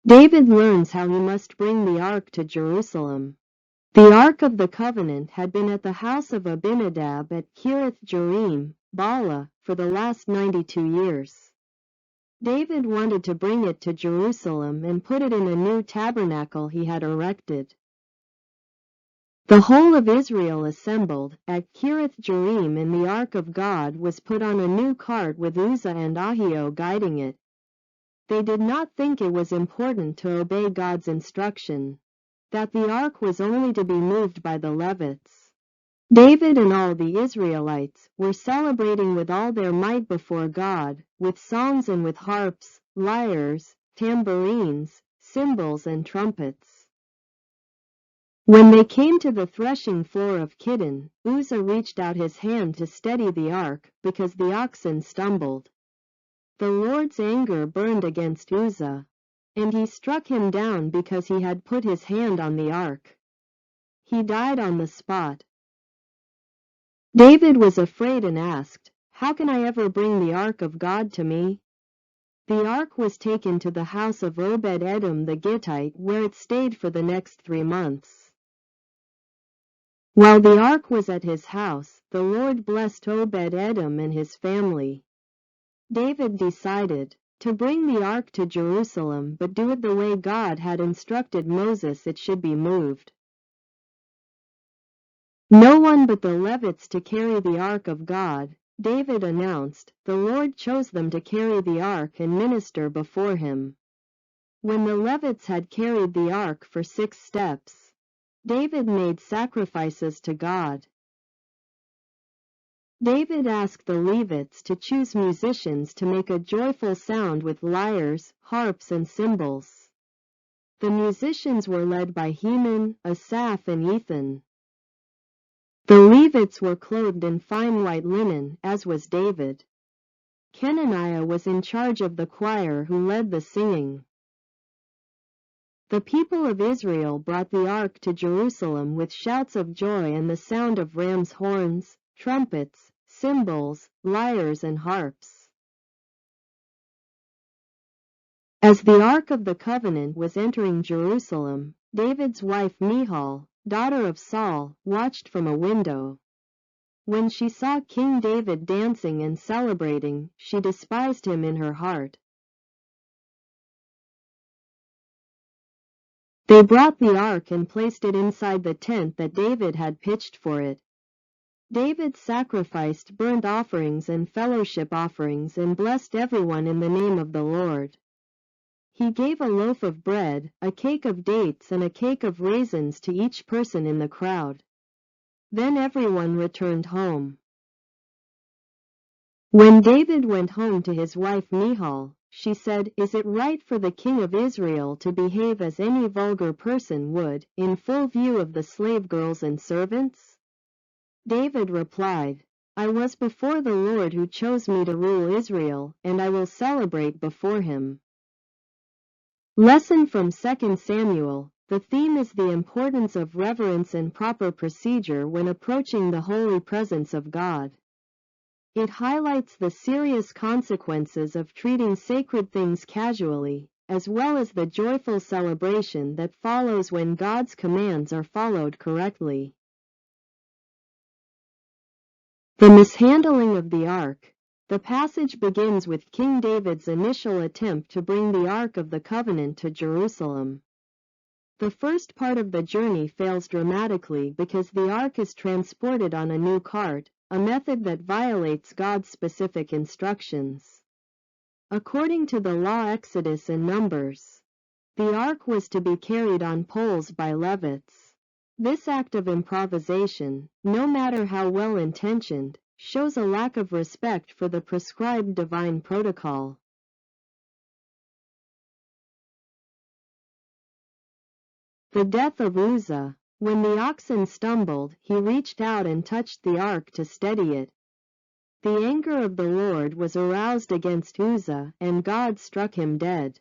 David learns how he must bring the ark to Jerusalem. The Ark of the Covenant had been at the house of Abinadab at Kiriath Jearim, Bala, for the last 92 years. David wanted to bring it to Jerusalem and put it in a new tabernacle he had erected. The whole of Israel assembled at Kiriath Jearim, and the Ark of God was put on a new cart with Uzzah and Ahio guiding it. They did not think it was important to obey God's instruction, that the ark was only to be moved by the Levites. David and all the Israelites were celebrating with all their might before God, with songs and with harps, lyres, tambourines, cymbals, and trumpets. When they came to the threshing floor of Kidon, Uzzah reached out his hand to steady the ark, because the oxen stumbled. The Lord's anger burned against Uzzah, and he struck him down because he had put his hand on the ark. He died on the spot. David was afraid and asked, "How can I ever bring the ark of God to me?" The ark was taken to the house of Obed-Edom the Gittite, where it stayed for the next 3 months. While the ark was at his house, the Lord blessed Obed-Edom and his family. David decided to bring the ark to Jerusalem, but do it the way God had instructed Moses it should be moved. No one but the Levites to carry the ark of God, David announced. The Lord chose them to carry the ark and minister before him. When the Levites had carried the ark for 6 steps, David made sacrifices to God. David asked the Levites to choose musicians to make a joyful sound with lyres, harps, and cymbals. The musicians were led by Heman, Asaph, and Ethan. The Levites were clothed in fine white linen, as was David. Kenaniah was in charge of the choir who led the singing. The people of Israel brought the ark to Jerusalem with shouts of joy and the sound of rams' horns, trumpets, cymbals, lyres, and harps. As the Ark of the Covenant was entering Jerusalem, David's wife Michal, daughter of Saul, watched from a window. When she saw King David dancing and celebrating, she despised him in her heart. They brought the ark and placed it inside the tent that David had pitched for it. David sacrificed burnt offerings and fellowship offerings and blessed everyone in the name of the Lord. He gave a loaf of bread, a cake of dates, and a cake of raisins to each person in the crowd. Then everyone returned home. When David went home to his wife Michal, she said, "Is it right for the king of Israel to behave as any vulgar person would, in full view of the slave girls and servants?" David replied, "I was before the Lord who chose me to rule Israel, and I will celebrate before him." Lesson from 2 Samuel. The theme is the importance of reverence and proper procedure when approaching the holy presence of God. It highlights the serious consequences of treating sacred things casually, as well as the joyful celebration that follows when God's commands are followed correctly. The mishandling of the ark. The passage begins with King David's initial attempt to bring the Ark of the Covenant to Jerusalem. The first part of the journey fails dramatically because the ark is transported on a new cart, a method that violates God's specific instructions. According to the law, Exodus, and Numbers, the ark was to be carried on poles by Levites. This act of improvisation, no matter how well-intentioned, shows a lack of respect for the prescribed divine protocol. The death of Uzzah. When the oxen stumbled, he reached out and touched the ark to steady it. The anger of the Lord was aroused against Uzzah, and God struck him dead.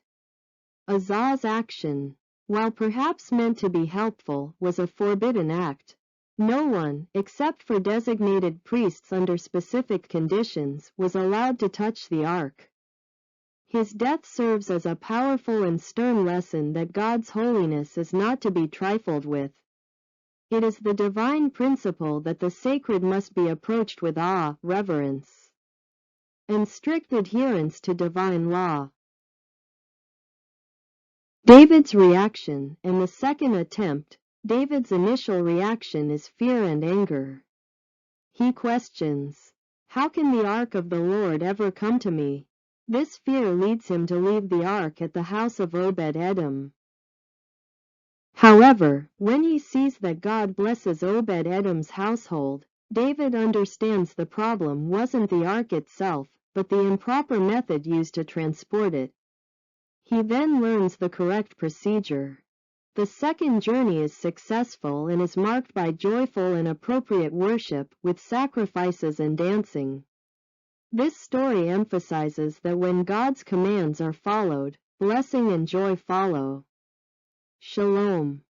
Uzzah's action, while perhaps meant to be helpful, was a forbidden act. No one, except for designated priests under specific conditions, was allowed to touch the ark. His death serves as a powerful and stern lesson that God's holiness is not to be trifled with. It is the divine principle that the sacred must be approached with awe, reverence, and strict adherence to divine law. David's reaction. In the second attempt, David's initial reaction is fear and anger. He questions, "How can the ark of the Lord ever come to me?" This fear leads him to leave the ark at the house of Obed-Edom. However, when he sees that God blesses Obed-Edom's household, David understands the problem wasn't the ark itself, but the improper method used to transport it. He then learns the correct procedure. The second journey is successful and is marked by joyful and appropriate worship with sacrifices and dancing. This story emphasizes that when God's commands are followed, blessing and joy follow. Shalom.